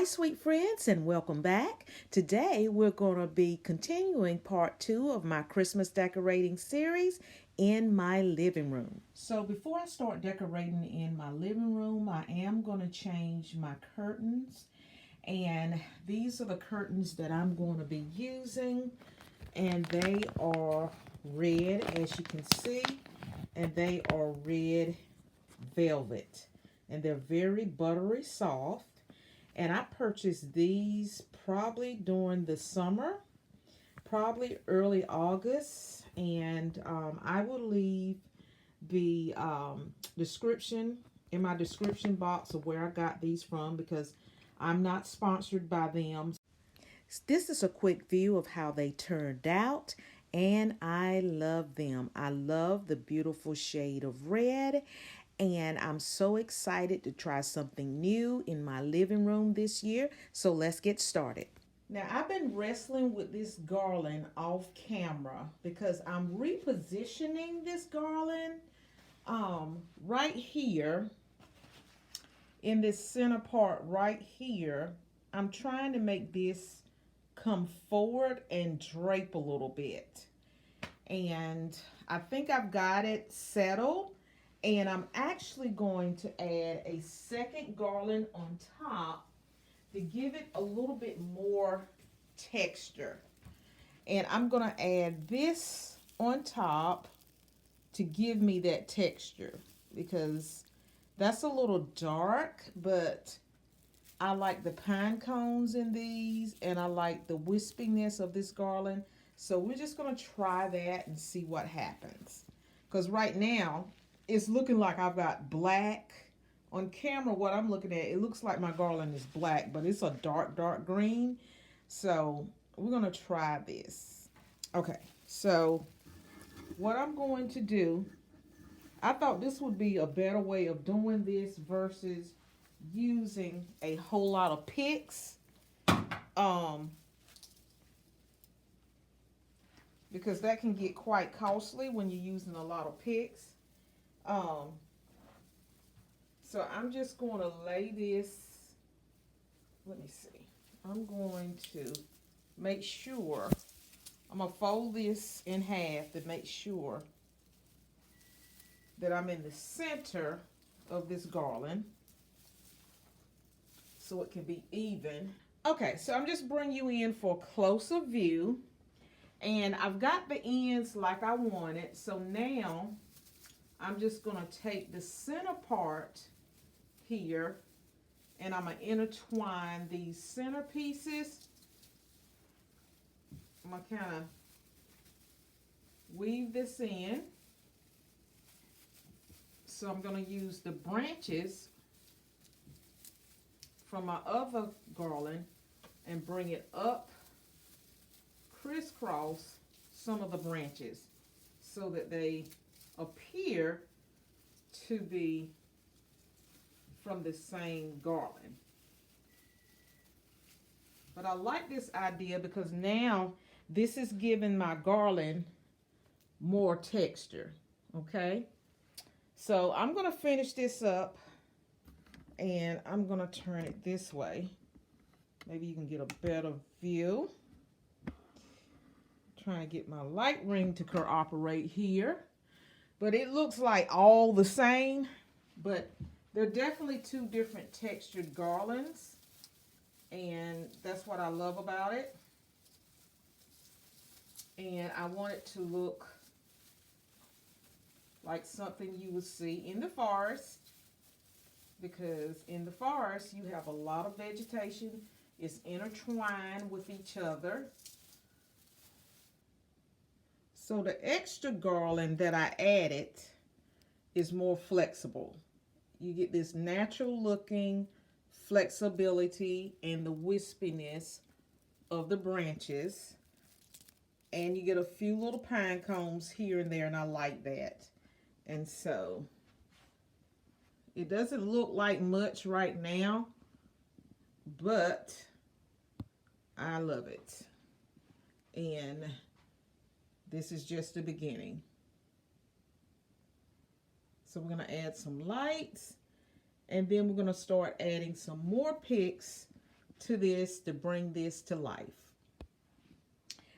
sweet friends, and welcome back. Today, we're going to be continuing part 2 of my Christmas decorating series in my living room. So before I start decorating in my living room, I am going to change my curtains. And these are the curtains that I'm going to be using. And they are red, as you can see. And they are red velvet. And they're very buttery soft. And I purchased these probably during the summer, probably early August. And I will leave the description in my description box of where I got these from because I'm not sponsored by them. This is a quick view of how they turned out. And I love them. I love the beautiful shade of red. And I'm so excited to try something new in my living room this year. So let's get started. Now, I've been wrestling with this garland off camera because I'm repositioning this garland right here in this center part right here. I'm trying to make this come forward and drape a little bit. And I think I've got it settled. And I'm actually going to add a second garland on top to give it a little bit more texture. And I'm going to add this on top to give me that texture because that's a little dark, but I like the pine cones in these and I like the wispiness of this garland. So we're just going to try that and see what happens. Because right now, it's looking like I've got black. On camera, what I'm looking at, it looks like my garland is black, but it's a dark, dark green. So we're going to try this. Okay, so what I'm going to do, I thought this would be a better way of doing this versus using a whole lot of picks. Because that can get quite costly when you're using a lot of picks. So I'm just going to lay this, let me see. I'm going to make sure, I'm going to fold this in half to make sure that I'm in the center of this garland so it can be even. Okay, so I'm just bringing you in for a closer view. And I've got the ends like I wanted. So now I'm just going to take the center part here and I'm going to intertwine these center pieces. I'm going to kind of weave this in. So I'm going to use the branches from my other garland and bring it up, crisscross some of the branches so that they appear to be from the same garland. But I like this idea because now this is giving my garland more texture. Okay, so I'm going to finish this up and I'm going to turn it this way. Maybe you can get a better view. Trying to get my light ring to cooperate here. But it looks like all the same, but they're definitely two different textured garlands, and that's what I love about it. And I want it to look like something you would see in the forest, because in the forest you have a lot of vegetation. It's intertwined with each other. So the extra garland that I added is more flexible. You get this natural looking flexibility and the wispiness of the branches. And you get a few little pine cones here and there, and I like that. And so it doesn't look like much right now, but I love it. And this is just the beginning. So we're going to add some lights, and then we're going to start adding some more picks to this to bring this to life.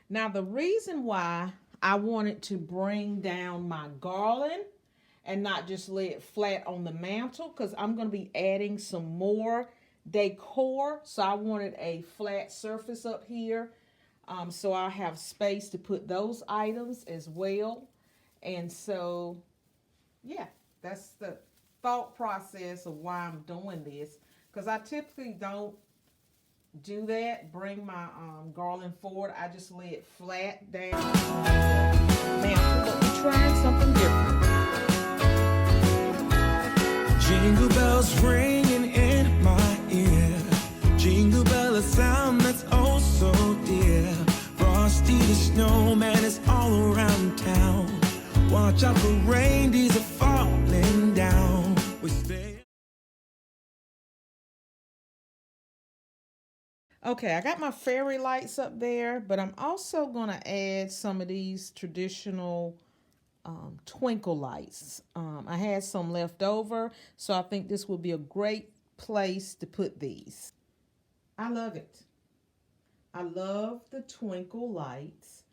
Now, the reason why I wanted to bring down my garland and not just lay it flat on the mantle, because I'm going to be adding some more decor. So I wanted a flat surface up here. So I have space to put those items as well. And so, yeah, that's the thought process of why I'm doing this. Because I typically don't do that, bring my garland forward. I just lay it flat down on the mantle. But we're trying something different. Jingle bells ringing in my ear. Jingle bell, a sound that's oh so dear. Frosty the snowman is all around town. Watch out for reindeers are falling down. We stay. Okay, I got my fairy lights up there, but I'm also going to add some of these traditional twinkle lights. I had some left over, so I think this will be a great place to put these. I love it. I love the twinkle lights.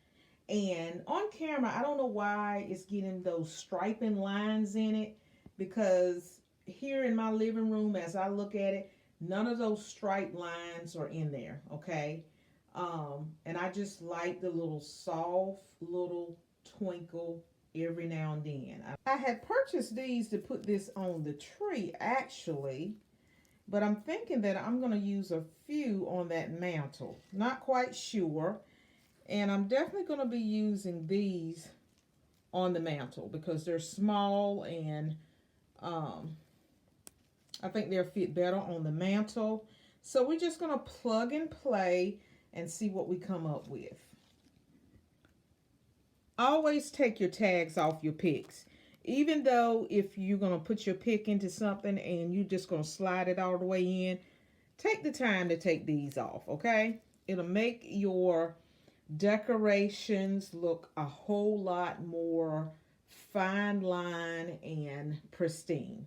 And on camera, I don't know why it's getting those striping lines in it, because here in my living room, as I look at it, none of those stripe lines are in there, okay? And I just like the little soft little twinkle every now and then. I had purchased these to put this on the tree, actually, but I'm thinking that I'm going to use a few on that mantle. Not quite sure. And I'm definitely going to be using these on the mantle because they're small, and I think they'll fit better on the mantle. So we're just going to plug and play and see what we come up with. Always take your tags off your picks. Even though if you're going to put your pick into something and you're just going to slide it all the way in, take the time to take these off, okay? It'll make your decorations look a whole lot more fine line and pristine.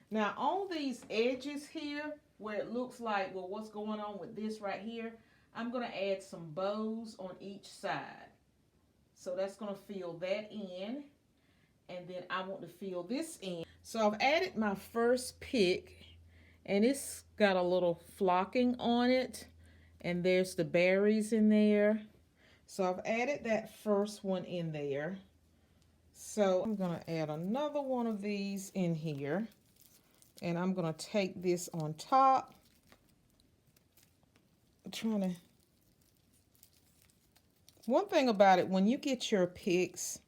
Now on these edges here where it looks like, well, what's going on with this right here, I'm going to add some bows on each side. So that's going to fill that in, and then I want to fill this in. So I've added my first pick, and it's got a little flocking on it. And there's the berries in there. So I've added that first one in there. So I'm going to add another one of these in here. And I'm going to take this on top. One thing about it, when you get your picks,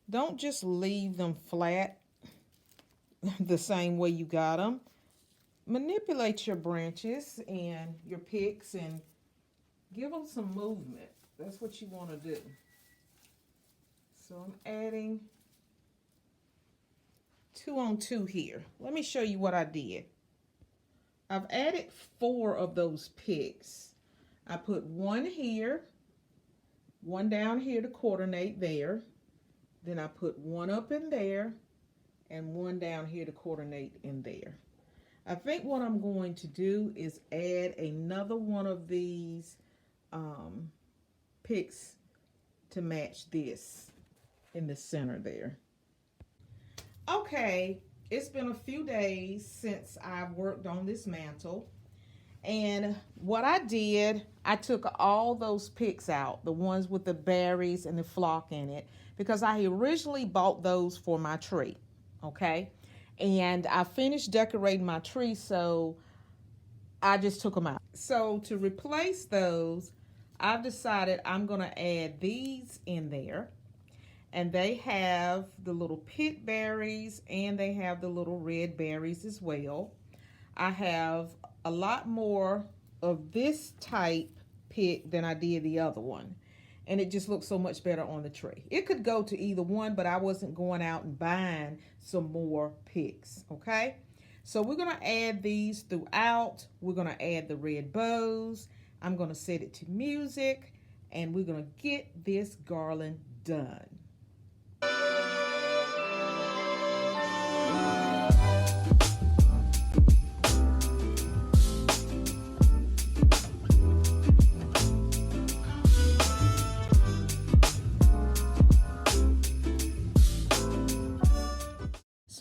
don't just leave them flat the same way you got them. Manipulate your branches and your picks and give them some movement. That's what you want to do. So I'm adding 2 on 2 here. Let me show you what I did. I've added 4 of those picks. I put 1 here, 1 down here to coordinate there. Then I put 1 up in there and 1 down here to coordinate in there. I think what I'm going to do is add another one of these picks to match this in the center there. Okay, it's been a few days since I've worked on this mantle, and what I did, I took all those picks out, the ones with the berries and the flock in it, because I originally bought those for my tree, okay? And I finished decorating my tree, so I just took them out. So to replace those, I've decided I'm going to add these in there. And they have the little pit berries and they have the little red berries as well. I have a lot more of this type pick than I did the other one. And it just looks so much better on the tree. It could go to either one, but I wasn't going out and buying some more picks, okay? So we're going to add these throughout. We're going to add the red bows. I'm going to set it to music, and we're going to get this garland done.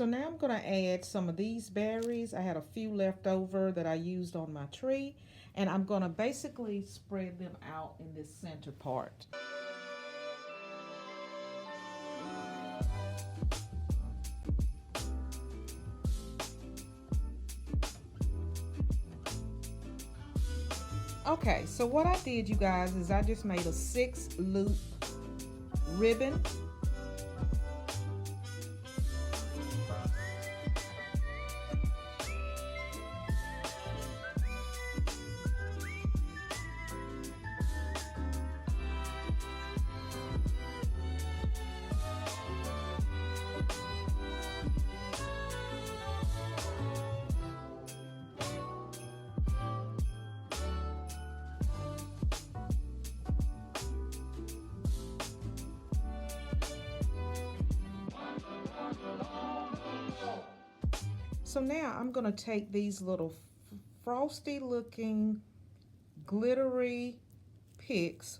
So now I'm going to add some of these berries. I had a few left over that I used on my tree, and I'm going to basically spread them out in this center part. Okay, so what I did, you guys, is I just made a 6-loop ribbon. So now I'm going to take these little frosty looking glittery picks,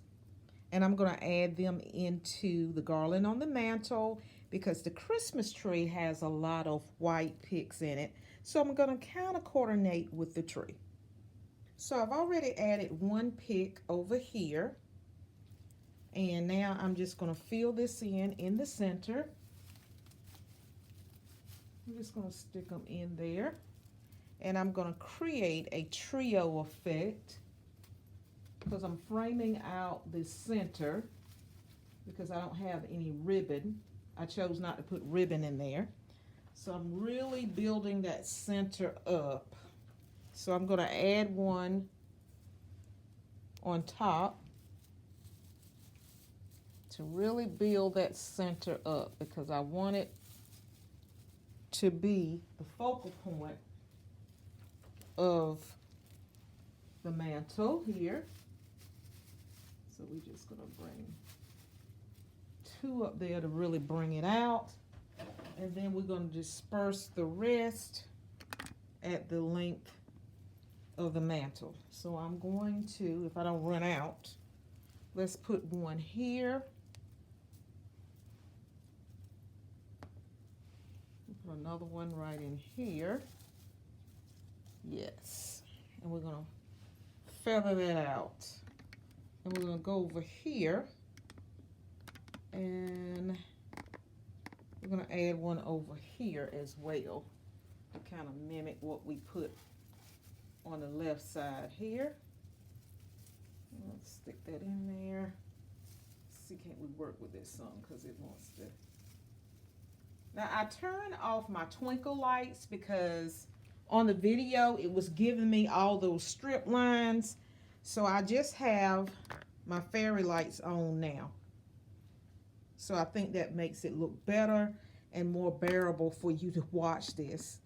and I'm going to add them into the garland on the mantle, because the Christmas tree has a lot of white picks in it. So I'm going to kind of coordinate with the tree. So I've already added one pick over here, and now I'm just going to fill this in the center. I'm just going to stick them in there, and I'm going to create a trio effect because I'm framing out this center because I don't have any ribbon. I chose not to put ribbon in there. So I'm really building that center up. So I'm going to add one on top to really build that center up, because I want it to be the focal point of the mantle here. So we're just going to bring 2 up there to really bring it out, and then we're going to disperse the rest at the length of the mantle. So I'm going to, if I don't run out, let's put one here. Put another one right in here. Yes. And we're going to feather that out. And we're going to go over here, and we're going to add one over here as well to kind of mimic what we put on the left side here. Let's stick that in there. Let's see, can't we work with this some, because it wants to. Now I turned off my twinkle lights because on the video it was giving me all those strip lines. So I just have my fairy lights on now. So I think that makes it look better and more bearable for you to watch this.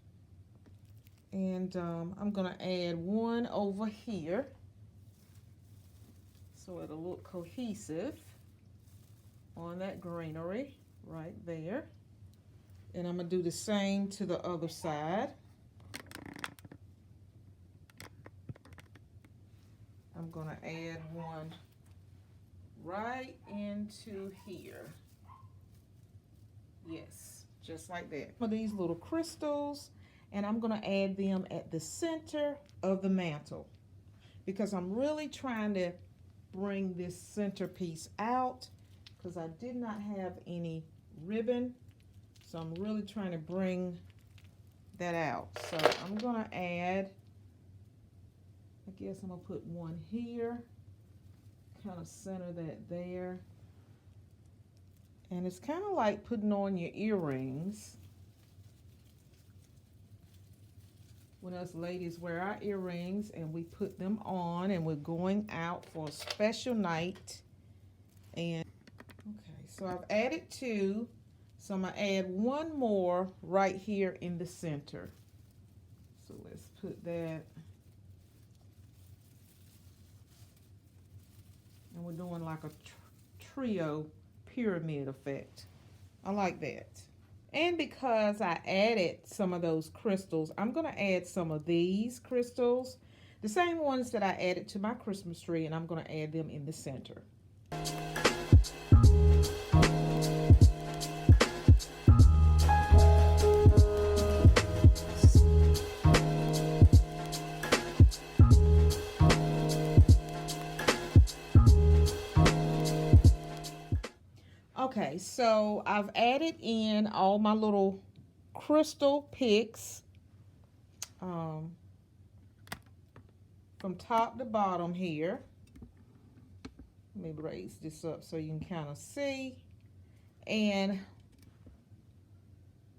And I'm going to add one over here so it'll look cohesive on that greenery right there. And I'm going to do the same to the other side. I'm going to add one right into here. Yes, just like that. For these little crystals, and I'm going to add them at the center of the mantle, because I'm really trying to bring this centerpiece out, because I did not have any ribbon. So I'm really trying to bring that out. So I'm going to add, I guess I'm going to put one here, kind of center that there. And it's kind of like putting on your earrings. When us ladies wear our earrings and we put them on and we're going out for a special night. And okay, so I've added 2. So I'm going to add one more right here in the center. So let's put that. And we're doing like a trio pyramid effect. I like that. And because I added some of those crystals, I'm going to add some of these crystals, the same ones that I added to my Christmas tree, and I'm going to add them in the center. Okay, so I've added in all my little crystal picks from top to bottom here. Let me raise this up so you can kind of see. And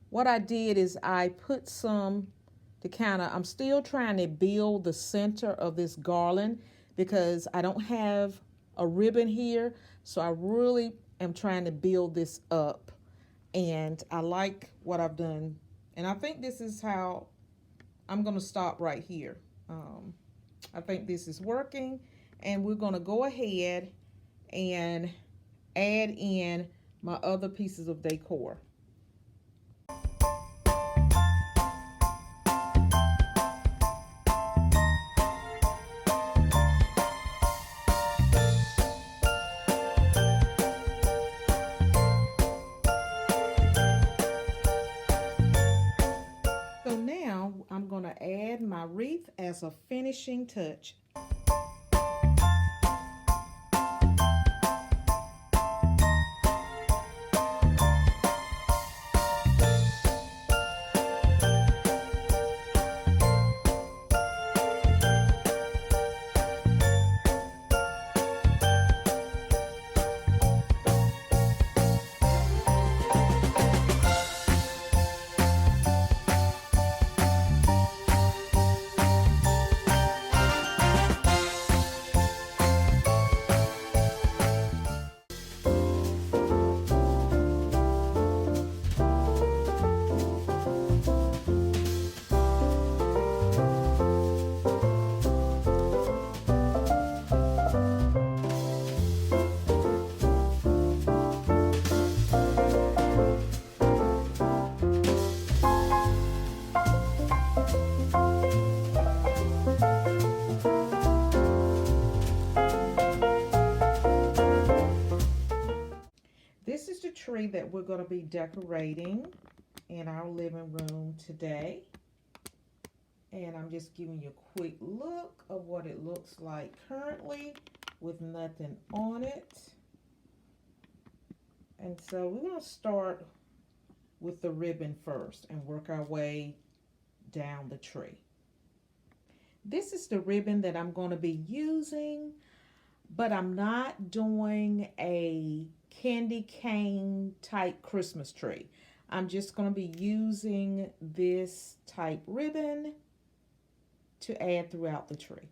what I did is I put some to kind of, I'm still trying to build the center of this garland because I don't have a ribbon here. So I really am trying to build this up. And I like what I've done. And I think this is how I'm going to stop right here. I think this is working. And we're going to go ahead and add in my other pieces of decor. So now I'm going to add my wreath as a finishing touch. This is the tree that we're going to be decorating in our living room today. And I'm just giving you a quick look of what it looks like currently with nothing on it. And so we're going to start with the ribbon first and work our way down the tree. This is the ribbon that I'm going to be using, but I'm not doing a candy cane type Christmas tree. I'm just going to be using this type ribbon to add throughout the tree.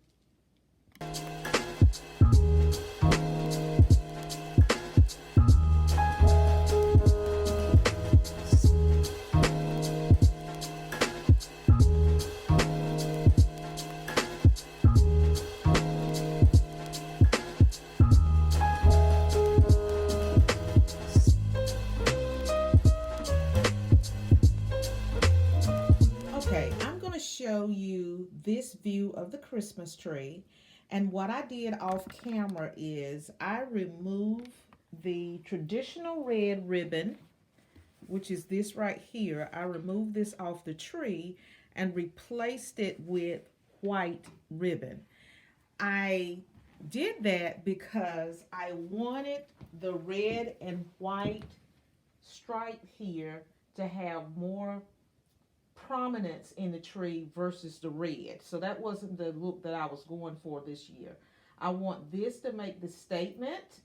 Show you this view of the Christmas tree, and what I did off camera is I removed the traditional red ribbon, which is this right here. I removed this off the tree and replaced it with white ribbon. I did that because I wanted the red and white stripe here to have more prominence in the tree versus the red. So that wasn't the look that I was going for this year. I want this to make the statement.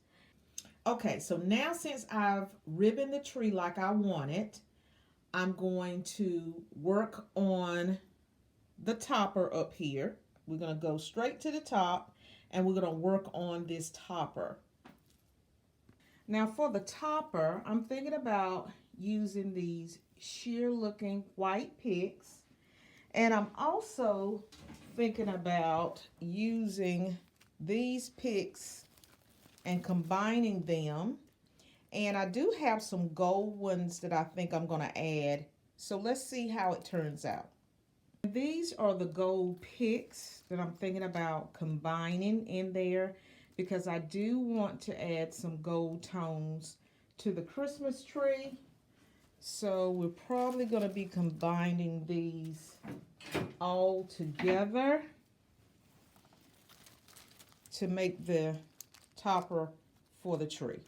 Okay, so now since I've ribboned the tree like I want it, I'm going to work on the topper up here. We're going to go straight to the top and we're going to work on this topper. Now for the topper, I'm thinking about using these sheer looking white picks, and I'm also thinking about using these picks and combining them, and I do have some gold ones that I think I'm going to add, so let's see how it turns out. These are the gold picks that I'm thinking about combining in there because I do want to add some gold tones to the Christmas tree. So we're probably going to be combining these all together to make the topper for the tree.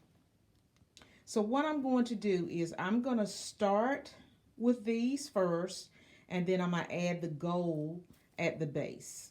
So what I'm going to do is I'm going to start with these first, and then I'm going to add the gold at the base.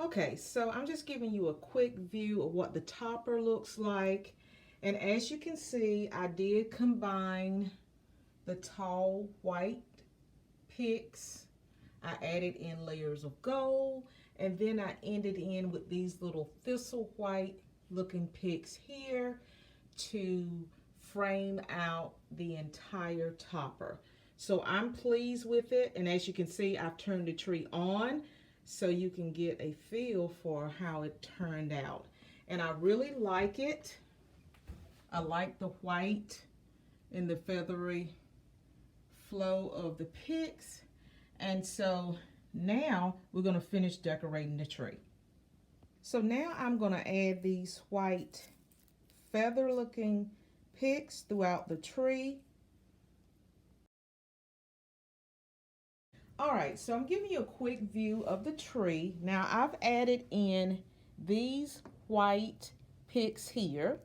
Okay, so I'm just giving you a quick view of what the topper looks like. And as you can see, I did combine the tall white picks. I added in layers of gold, and then I ended in with these little thistle white looking picks here to frame out the entire topper. So I'm pleased with it, and as you can see, I've turned the tree on so you can get a feel for how it turned out. And I really like it. I like the white and the feathery flow of the picks. And so now we're going to finish decorating the tree. So now I'm going to add these white feather looking picks throughout the tree. All right, so I'm giving you a quick view of the tree. Now I've added in these white picks here.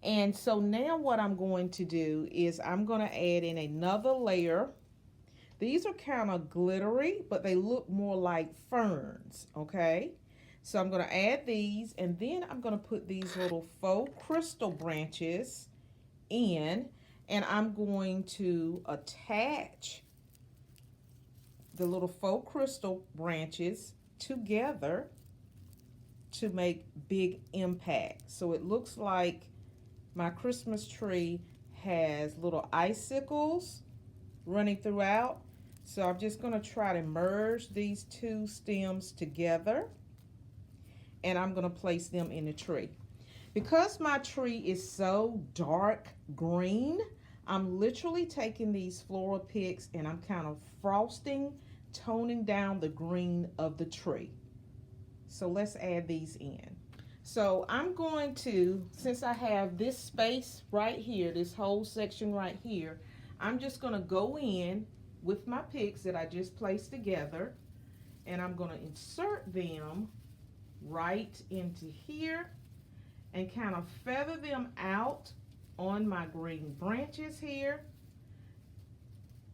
And so now what I'm going to do is I'm going to add in another layer. These are kind of glittery, but they look more like ferns, okay? So I'm going to add these, and then I'm going to put these little faux crystal branches in, and I'm going to attach the little faux crystal branches together to make big impact. So it looks like my Christmas tree has little icicles running throughout. So I'm just going to try to merge these two stems together, and I'm going to place them in the tree. Because my tree is so dark green, I'm literally taking these floral picks and I'm kind of frosting, toning down the green of the tree. So let's add these in. So I'm going to, since I have this space right here, this whole section right here, I'm just going to go in with my picks that I just placed together, and I'm going to insert them right into here and kind of feather them out on my green branches here.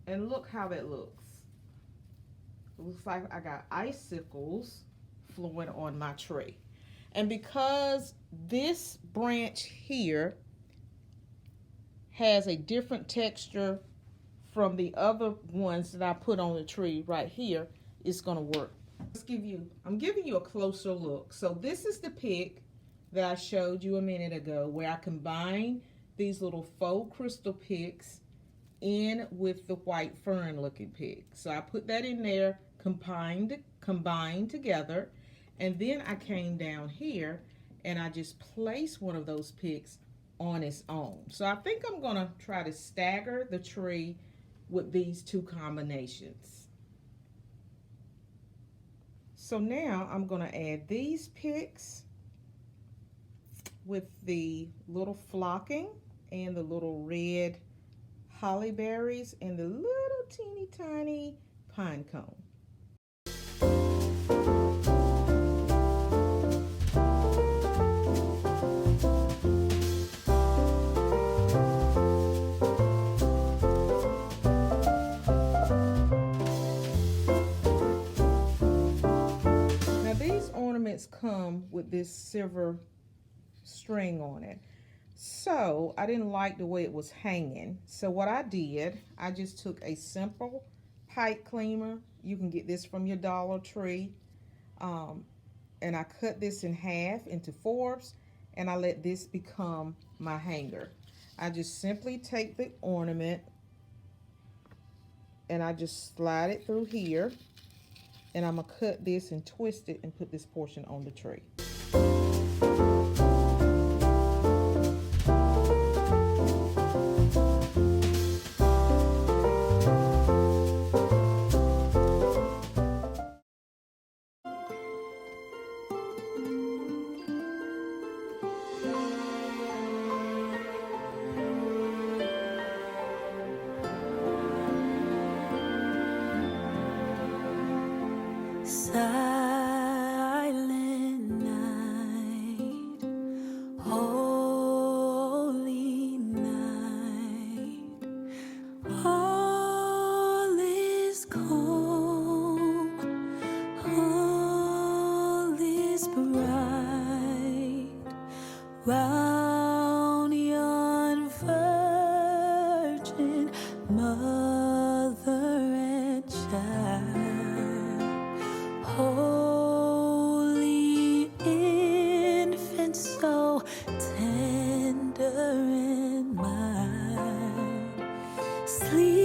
And look how that looks. It looks like I got icicles flowing on my tree. And because this branch here has a different texture from the other ones that I put on the tree right here, it's gonna work. I'm giving you a closer look. So this is the pick that I showed you a minute ago, where I combined these little faux crystal picks in with the white fern looking pick. So I put that in there, combined together, and then I came down here and I just placed one of those picks on its own. So I think I'm gonna try to stagger the tree with these two combinations. So now I'm gonna add these picks with the little flocking and the little red holly berries and the little teeny tiny pine cone. Now these ornaments come with this silver string on it. So I didn't like the way it was hanging. So what I did, I just took a simple pipe cleaner. You can get this from your Dollar Tree. And I cut this in half into fourths, and I let this become my hanger. I just simply take the ornament and I just slide it through here, and I'm gonna cut this and twist it and put this portion on the tree. Silent night, holy night, all is calm, all is bright, round yon virgin mother and child. Holy infant, so tender and mild, sleep